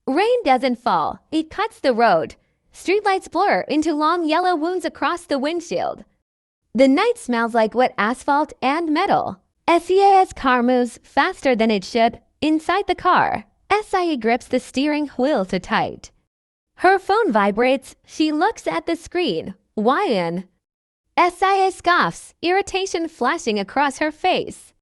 Rain doesn't fall, it cuts the road. Streetlights blur into long yellow wounds across the windshield. The night smells like wet asphalt and metal. SIA's car moves faster than it should. Inside the car, SIA grips the steering wheel too tight. Her phone vibrates. She looks at the screen. YN. SIA scoffs, irritation flashing across her face.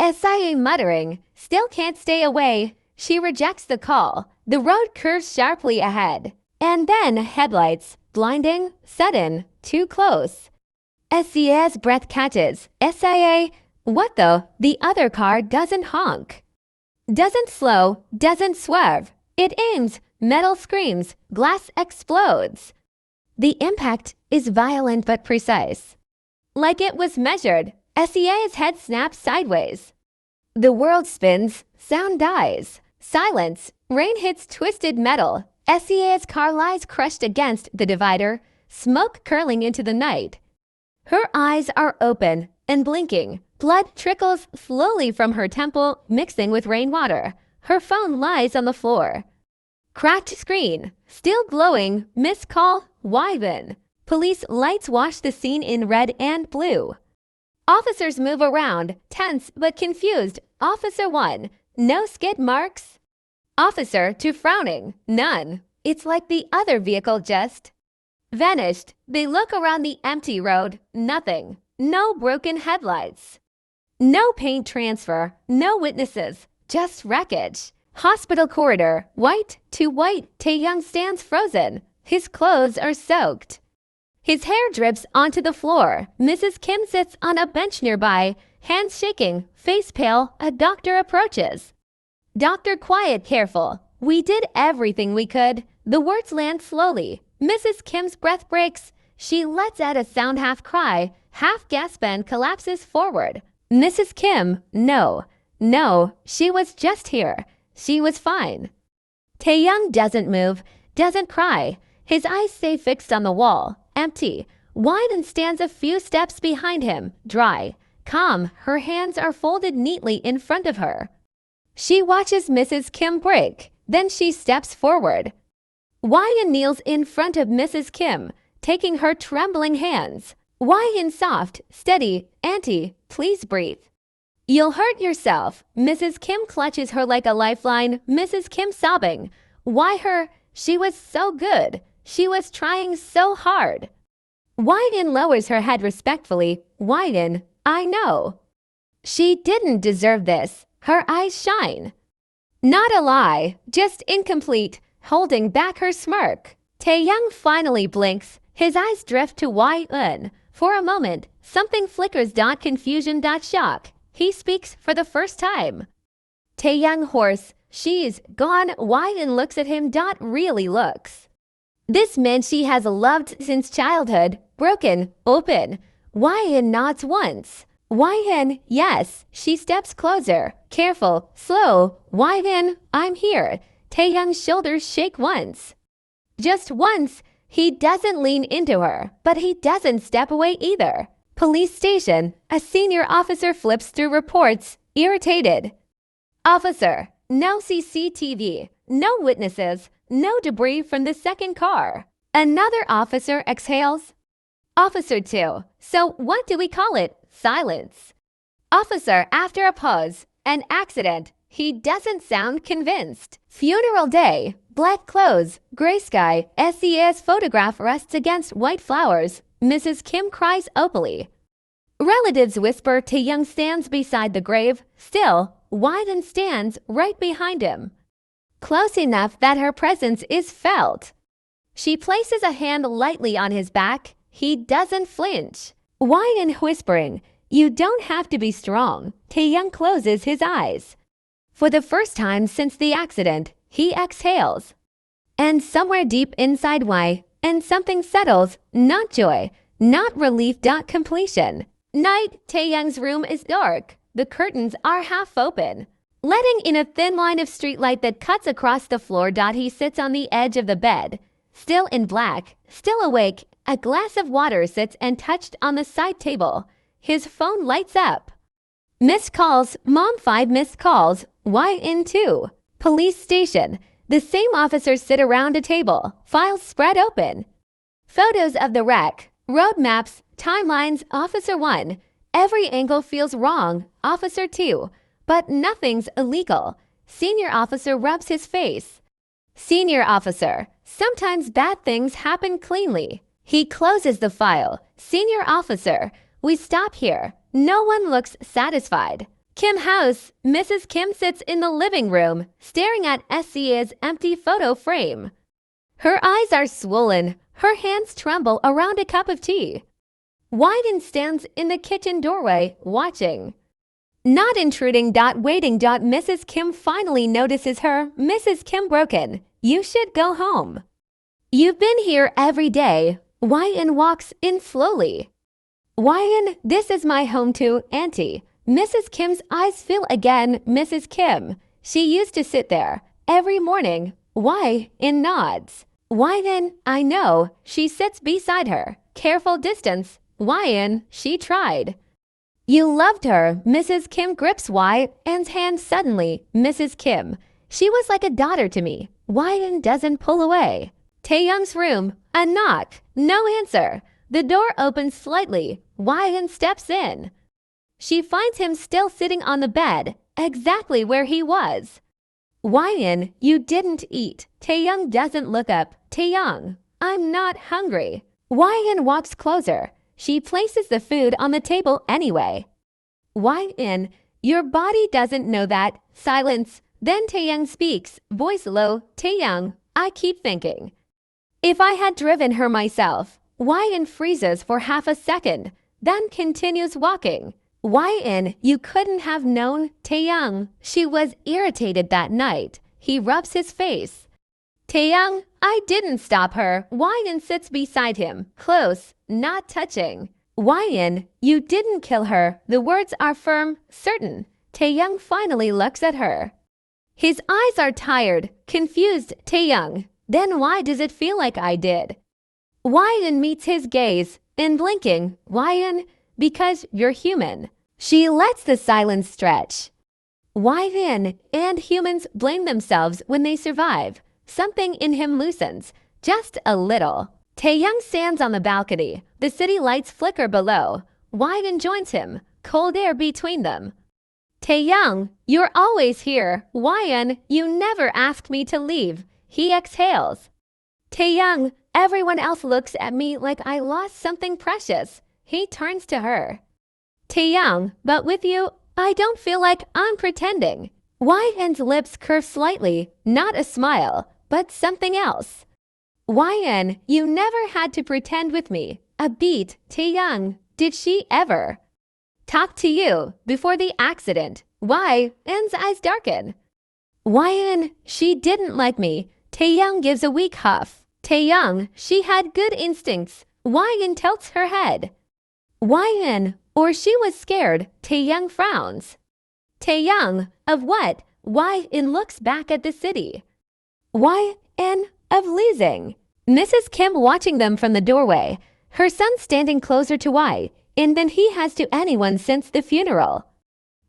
SIA muttering, still can't stay away. She rejects the call. The road curves sharply ahead. And then headlights, blinding, sudden, too close. SIA's breath catches. SIA, what though? The other car doesn't honk. Doesn't slow, doesn't swerve. It aims, metal screams, glass explodes. The impact is violent but precise. Like it was measured, SIA's head snaps sideways. The world spins, sound dies. Silence, rain hits twisted metal. SIA's car lies crushed against the divider, smoke curling into the night. Her eyes are open and blinking. Blood trickles slowly from her temple, mixing with rainwater. Her phone lies on the floor. Cracked screen, still glowing, missed call, YN. Police lights wash the scene in red and blue. Officers move around, tense but confused. Officer 1, no skid marks. Officer 2 frowning, none. It's like the other vehicle just vanished. They look around the empty road, nothing. No broken headlights. No paint transfer, no witnesses, just wreckage. Hospital corridor, white to white. Taehyung stands frozen. His clothes are soaked. His hair drips onto the floor. Mrs. Kim sits on a bench nearby, hands shaking, face pale. A doctor approaches. Doctor quiet, careful. We did everything we could. The words land slowly. Mrs. Kim's breath breaks. She lets out a sound half cry, half gasp and collapses forward. Mrs. Kim, no, she was just here. She was fine. Taehyung doesn't move, doesn't cry. His eyes stay fixed on the wall, empty. YN stands a few steps behind him, dry, calm. Her hands are folded neatly in front of her. She watches Mrs. Kim break. Then she steps forward. YN kneels in front of Mrs. Kim, taking her trembling hands. YN soft, steady, Auntie, please breathe. You'll hurt yourself. Mrs. Kim clutches her like a lifeline. Mrs. Kim sobbing. Why her? She was so good. She was trying so hard. YN lowers her head respectfully. YN, I know. She didn't deserve this. Her eyes shine. Not a lie, just incomplete, holding back her smirk. Taehyung finally blinks. His eyes drift to YN. For a moment, something flickers. Confusion. Shock. He speaks for the first time. Taehyung hoarse. She's gone. YN looks at him. Really looks. This man she has loved since childhood. Broken. Open. YN nods once. YN, yes. She steps closer. Careful. Slow. YN, I'm here. Taehyung's shoulders shake once. Just once. He doesn't lean into her, but he doesn't step away either. Police station. A senior officer flips through reports, irritated. Officer, no CCTV, no witnesses, no debris from the second car. Another officer exhales. Officer 2, so what do we call it? Silence. Officer, after a pause, an accident. He doesn't sound convinced. Funeral day, black clothes, gray sky. SEA's photograph rests against white flowers. Mrs. Kim cries opally. Relatives whisper. Taehyung stands beside the grave, still. YN stands right behind him. Close enough that her presence is felt. She places a hand lightly on his back. He doesn't flinch. YN whispering, you don't have to be strong. Taehyung closes his eyes. For the first time since the accident, he exhales. And somewhere deep inside YN something settles, not joy, not relief. Completion. Night. Taehyung's room is dark. The curtains are half open, letting in a thin line of streetlight that cuts across the floor. He sits on the edge of the bed, still in black, still awake. A glass of water sits untouched on the side table. His phone lights up. Missed calls. Mom 5 missed calls. YN 2. Police station. The same officers sit around a table, files spread open. Photos of the wreck, road maps, timelines, Officer 1. Every angle feels wrong, Officer 2. But nothing's illegal. Senior officer rubs his face. Senior officer, sometimes bad things happen cleanly. He closes the file. Senior officer, we stop here. No one looks satisfied. Kim house, Mrs. Kim sits in the living room, staring at SCA's empty photo frame. Her eyes are swollen. Her hands tremble around a cup of tea. Wyden stands in the kitchen doorway, watching. Not intruding. Waiting. Mrs. Kim finally notices her. Mrs. Kim broken. You should go home. You've been here every day. Wyden walks in slowly. Wyden, this is my home too, Auntie. Mrs. Kim's eyes fill again. Mrs. Kim. She used to sit there every morning. Wyden nods. Wyden, I know. She sits beside her. Careful distance. Wyden, she tried. You loved her. Mrs. Kim grips Wyden's hand suddenly. Mrs. Kim. She was like a daughter to me. Wyden doesn't pull away. Taehyung's room. A knock. No answer. The door opens slightly. Wyden steps in. She finds him still sitting on the bed, exactly where he was. Wyden, you didn't eat. Taehyung doesn't look up. Taehyung, I'm not hungry. Wyden walks closer. She places the food on the table anyway. Wyden, your body doesn't know that. Silence. Then Taehyung speaks, voice low. Taehyung, I keep thinking. If I had driven her myself. Wyden freezes for half a second, then continues walking. Wyden, you couldn't have known. Taehyung, she was irritated that night. He rubs his face. Taehyung, I didn't stop her. Wyden sits beside him, close, not touching. Wyden, you didn't kill her. The words are firm, certain. Taehyung finally looks at her. His eyes are tired, confused. Taehyung, then why does it feel like I did? Wyden meets his gaze, in blinking. Wyden, because you're human. She lets the silence stretch. Wyden, and humans blame themselves when they survive. Something in him loosens, just a little. Taehyung stands on the balcony. The city lights flicker below. Wyden joins him, cold air between them. Taehyung, you're always here. Wyden, you never ask me to leave. He exhales. Taehyung, everyone else looks at me like I lost something precious. He turns to her. Taehyung, but with you, I don't feel like I'm pretending. Wyden's lips curve slightly, not a smile, but something else. Wyden, you never had to pretend with me. A beat. Taehyung, did she ever? Talk to you before the accident. Wyden's eyes darken. Wyden, she didn't like me. Taehyung gives a weak huff. Taehyung, she had good instincts. Wyden tilts her head. Wyden, or she was scared. Taehyung frowns. Taehyung, of what? Wyden looks back at the city. Wyden, of losing. Mrs. Kim watching them from the doorway. Her son standing closer to Wyden than he has to anyone since the funeral.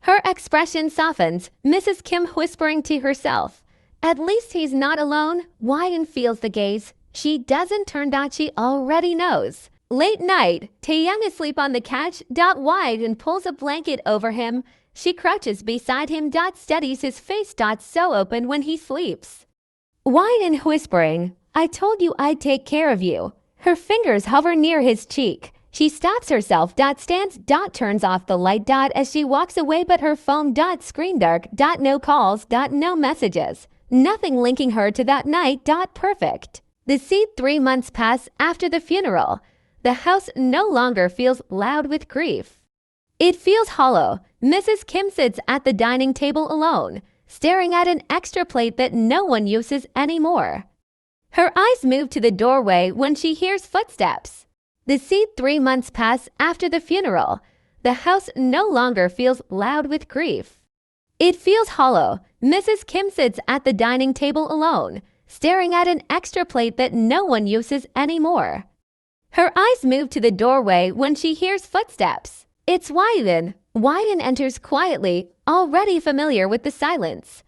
Her expression softens, Mrs. Kim whispering to herself. At least he's not alone. Wyden feels the gaze. She doesn't turn out, she already knows. Late night, Taehyung asleep on the couch. Wyden pulls a blanket over him. She crouches beside him. Steadies his face. So open when he sleeps. Wyden whispering, I told you I'd take care of you. Her fingers hover near his cheek. She stops herself. Stands. Turns off the light. As she walks away, but her phone. Screen dark. No calls. No messages. Nothing linking her to that night. Perfect. The 3 months pass after the funeral. The house no longer feels loud with grief. It feels hollow. Mrs. Kim sits at the dining table alone, staring at an extra plate that no one uses anymore. Her eyes move to the doorway when she hears footsteps. The 3 months pass after the funeral. The house no longer feels loud with grief. It feels hollow. Mrs. Kim sits at the dining table alone, staring at an extra plate that no one uses anymore. Her eyes move to the doorway when she hears footsteps. It's Wyden. Wyden enters quietly, already familiar with the silence.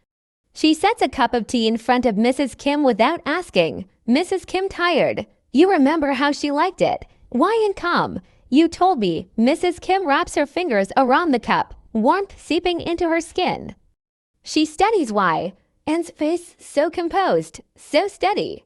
She sets a cup of tea in front of Mrs. Kim without asking. Mrs. Kim tired. You remember how she liked it. Why come? You told me. Mrs. Kim wraps her fingers around the cup, warmth seeping into her skin. She studies why. Anne's face so composed, so steady.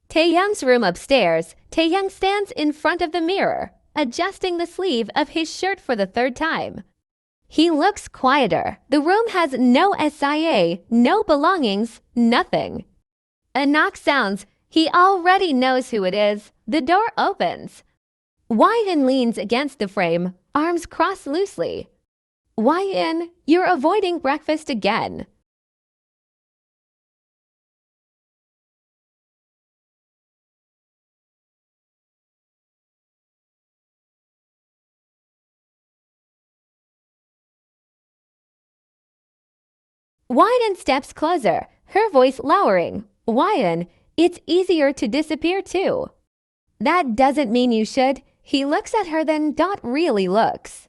Taehyung's room upstairs. Taehyung stands in front of the mirror, adjusting the sleeve of his shirt for the third time. He looks quieter. The room has no SIA, no belongings, nothing. A knock sounds. He already knows who it is. The door opens. Wyan leans against the frame, arms crossed loosely. Wyan, you're avoiding breakfast again. Wyan steps closer, her voice lowering. Wyan, it's easier to disappear too. That doesn't mean you should. He looks at her then really looks.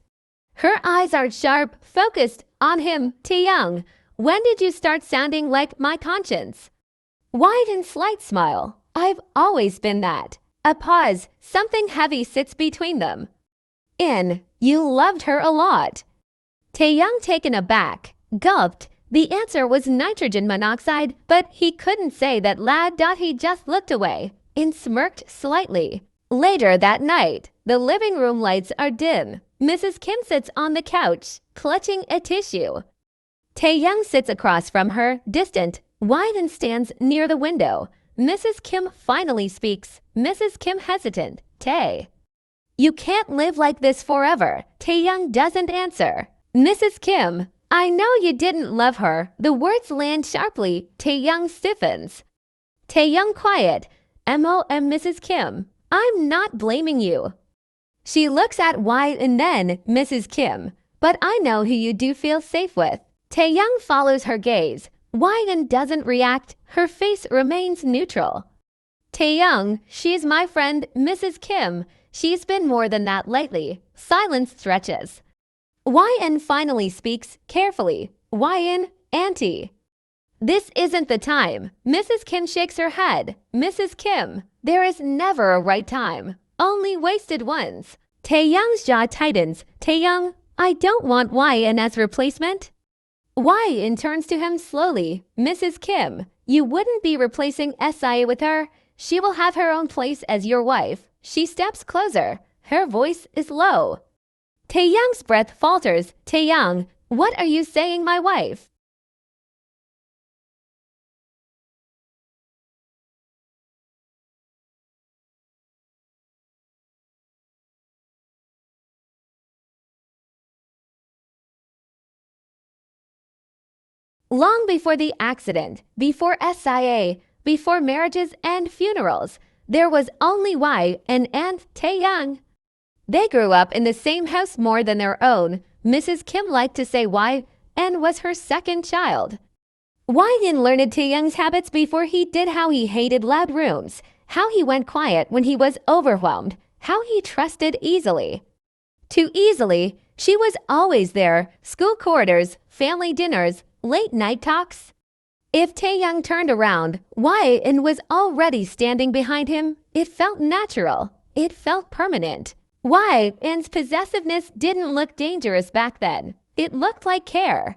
Her eyes are sharp, focused on him. Taehyung, when did you start sounding like my conscience? Wyan slight smile. I've always been that. A pause, something heavy sits between them. You loved her a lot. Taehyung taken aback, gulped. The answer was nitrogen monoxide, but he couldn't say that loud. He just looked away and smirked slightly. Later that night, the living room lights are dim. Mrs. Kim sits on the couch, clutching a tissue. Taehyung sits across from her, distant. Wyan stands near the window. Mrs. Kim finally speaks. Mrs. Kim hesitant. Tae. You can't live like this forever. Taehyung doesn't answer. Mrs. Kim. I know you didn't love her. The words land sharply. Taehyung stiffens. Taehyung quiet. Mrs. Kim. I'm not blaming you. She looks at Wyan and then Mrs. Kim. But I know who you do feel safe with. Taehyung follows her gaze. Wyan doesn't react. Her face remains neutral. Taehyung, she's my friend, Mrs. Kim. She's been more than that lately. Silence stretches. Wyan finally speaks carefully. Wyan, Auntie. This isn't the time. Mrs. Kim shakes her head. Mrs. Kim, there is never a right time. Only wasted ones. Taehyung's jaw tightens. Taehyung, I don't want Wyan as replacement. Wyan turns to him slowly. Mrs. Kim, you wouldn't be replacing SIA with her. She will have her own place as your wife. She steps closer. Her voice is low. Taehyung's breath falters. Taehyung, what are you saying, my wife? Long before the accident, before SIA, before marriages and funerals, there was only Wyan and Taehyung. They grew up in the same house more than their own. Mrs. Kim liked to say Wyan was her second child. Wyan learned Taehyung's habits before he did. How he hated loud rooms, how he went quiet when he was overwhelmed, how he trusted easily. Too easily, she was always there. School corridors, family dinners, late night talks. If Taehyung turned around, Wyan was already standing behind him. It felt natural. It felt permanent. Wyan's possessiveness didn't look dangerous back then. It looked like care.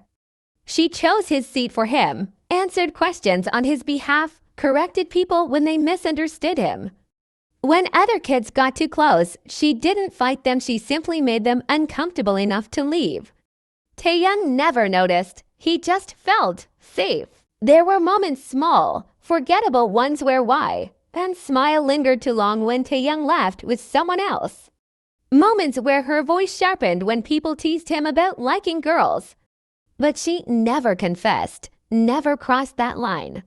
She chose his seat for him, answered questions on his behalf, corrected people when they misunderstood him. When other kids got too close, she didn't fight them. She simply made them uncomfortable enough to leave. Taehyung never noticed. He just felt safe. There were moments, small, forgettable ones where Wyan's smile lingered too long when Taehyung laughed with someone else. Moments where her voice sharpened when people teased him about liking girls. But she never confessed, never crossed that line.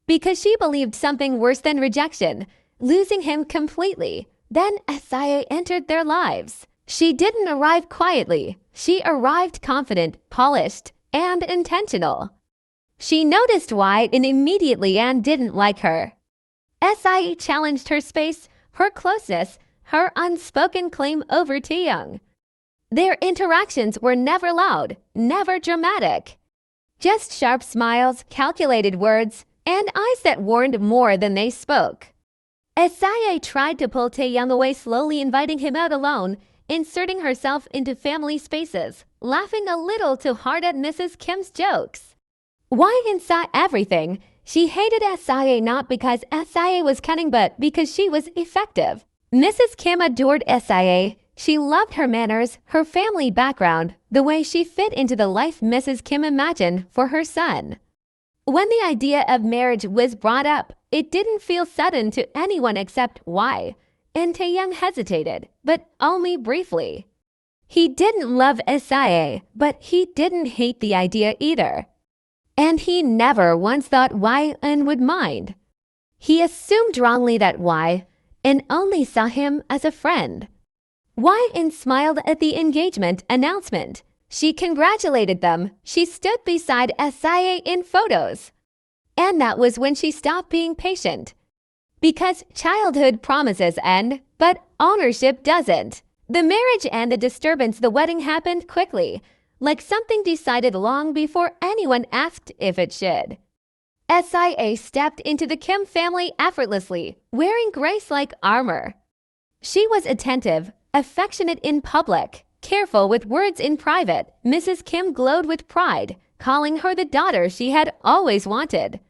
Because she believed something worse than rejection, losing him completely. Then SIA entered their lives. She didn't arrive quietly. She arrived confident, polished, and intentional. She noticed why and immediately and didn't like her. SIE challenged her space, her closeness, her unspoken claim over Taehyung. Their interactions were never loud, never dramatic. Just sharp smiles, calculated words, and eyes that warned more than they spoke. SIE tried to pull Taehyung away, slowly inviting him out alone, inserting herself into family spaces, laughing a little too hard at Mrs. Kim's jokes. Hwayun saw everything. She hated SIE not because SIE was cunning but because she was effective. Mrs. Kim adored SIE. She loved her manners, her family background, the way she fit into the life Mrs. Kim imagined for her son. When the idea of marriage was brought up, it didn't feel sudden to anyone except Hwai, and Taehyung hesitated, but only briefly. He didn't love SIE, but he didn't hate the idea either. And he never once thought Hwayun would mind. He assumed wrongly that Hwai and only saw him as a friend. Hwayun smiled at the engagement announcement. She congratulated them. She stood beside SIE in photos. And that was when she stopped being patient. Because childhood promises end, but ownership doesn't. The marriage and the disturbance, the wedding happened quickly, like something decided long before anyone asked if it should. SIE stepped into the Kim family effortlessly, wearing grace-like armor. She was attentive, affectionate in public, careful with words in private. Mrs. Kim glowed with pride, calling her the daughter she had always wanted.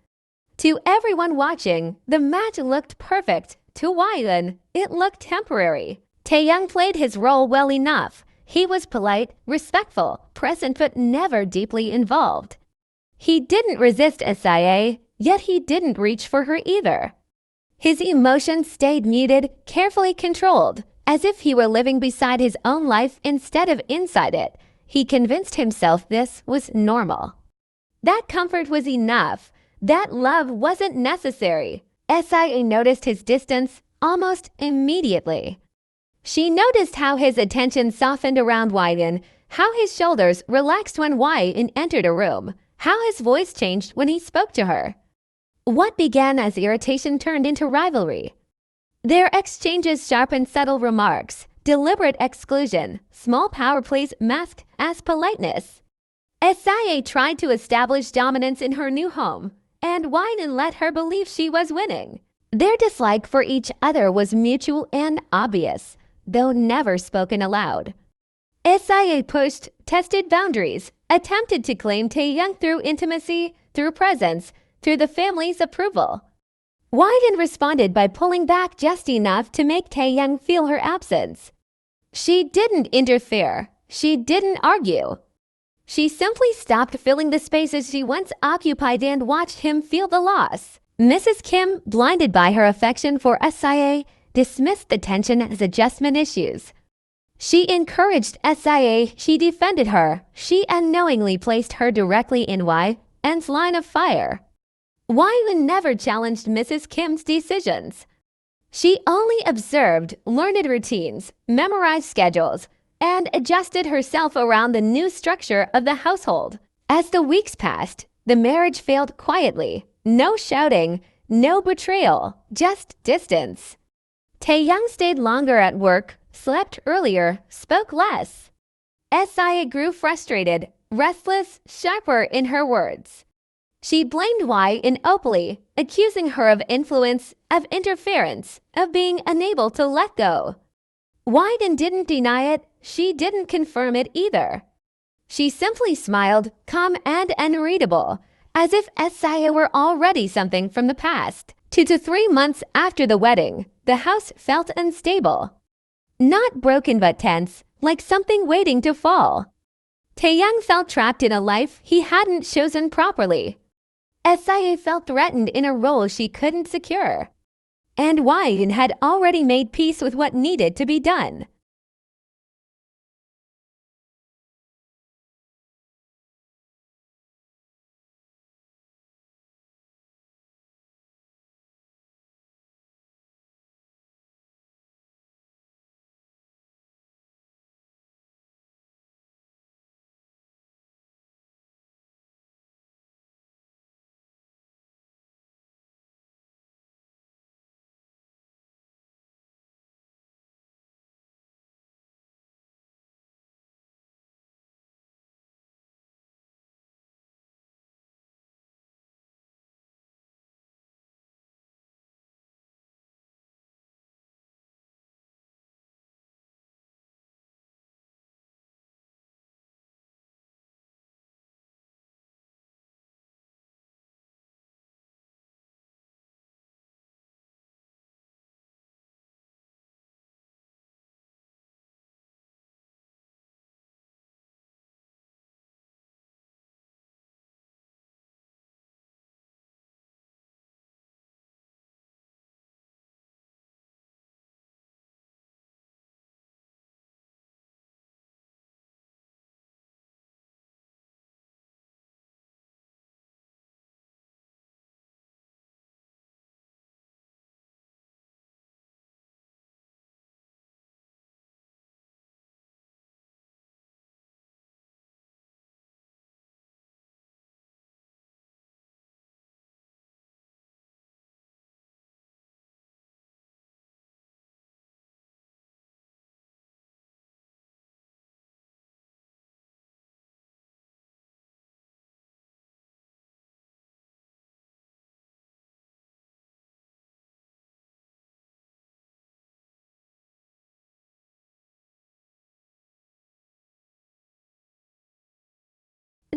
To everyone watching, the match looked perfect. To Hwayun, it looked temporary. Taehyung played his role well enough. He was polite, respectful, present but never deeply involved. He didn't resist SIE, yet he didn't reach for her either. His emotions stayed muted, carefully controlled, as if he were living beside his own life instead of inside it. He convinced himself this was normal. That comfort was enough. That love wasn't necessary. SIE noticed his distance almost immediately. She noticed how his attention softened around Hwayun, how his shoulders relaxed when Hwayun entered a room, how his voice changed when he spoke to her. What began as irritation turned into rivalry. Their exchanges sharpened subtle remarks, deliberate exclusion, small power plays masked as politeness. SIE tried to establish dominance in her new home, and Hwayun let her believe she was winning. Their dislike for each other was mutual and obvious, though never spoken aloud. SIE pushed, tested boundaries, attempted to claim Taehyung through intimacy, through presence, through the family's approval. Hwayun responded by pulling back just enough to make Taehyung feel her absence. She didn't interfere. She didn't argue. She simply stopped filling the spaces she once occupied and watched him feel the loss. Mrs. Kim, blinded by her affection for SIE, dismissed the tension as adjustment issues. She encouraged SIE, she defended her, she unknowingly placed her directly in Hwayun's line of fire. Hwayun never challenged Mrs. Kim's decisions. She only observed, learned routines, memorized schedules, and adjusted herself around the new structure of the household. As the weeks passed, the marriage failed quietly. No shouting, no betrayal, just distance. Taehyung stayed longer at work, slept earlier, spoke less. SIE grew frustrated, restless, sharper in her words. She blamed Hwayun openly, accusing her of influence, of interference, of being unable to let go. Hwayun didn't deny it, she didn't confirm it either. She simply smiled, calm and unreadable, as if SIE were already something from the past. 2 to 3 months after the wedding, the house felt unstable. Not broken but tense, like something waiting to fall. Taehyung felt trapped in a life he hadn't chosen properly. SIE felt threatened in a role she couldn't secure. And Hwayun had already made peace with what needed to be done.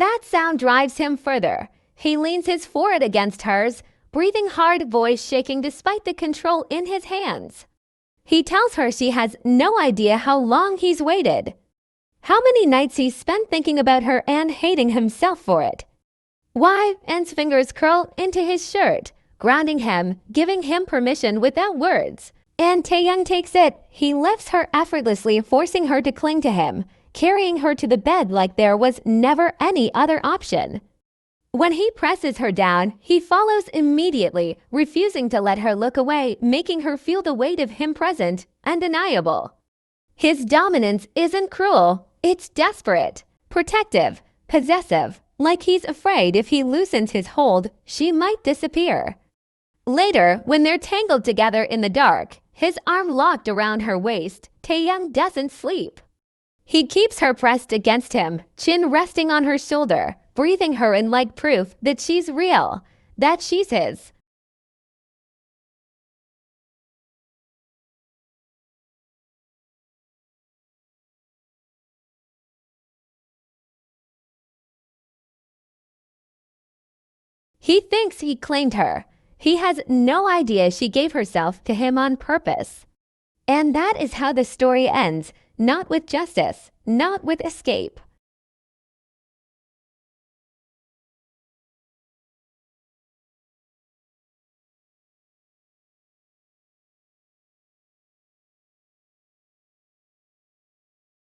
That sound drives him further. He leans his forehead against hers, breathing hard, voice shaking despite the control in his hands. He tells her she has no idea how long he's waited, how many nights he's spent thinking about her and hating himself for it. Why? An's fingers curl into his shirt, grounding him, giving him permission without words. And Taehyung takes it. He lifts her effortlessly, forcing her to cling to him, carrying her to the bed like there was never any other option. When he presses her down, he follows immediately, refusing to let her look away, making her feel the weight of him present, undeniable. His dominance isn't cruel, it's desperate, protective, possessive, like he's afraid if he loosens his hold, she might disappear. Later, when they're tangled together in the dark, his arm locked around her waist, Taehyung doesn't sleep. He keeps her pressed against him, chin resting on her shoulder, breathing her in like proof that she's real, that she's his. He thinks he claimed her. He has no idea she gave herself to him on purpose. And that is how the story ends, not with justice, not with escape.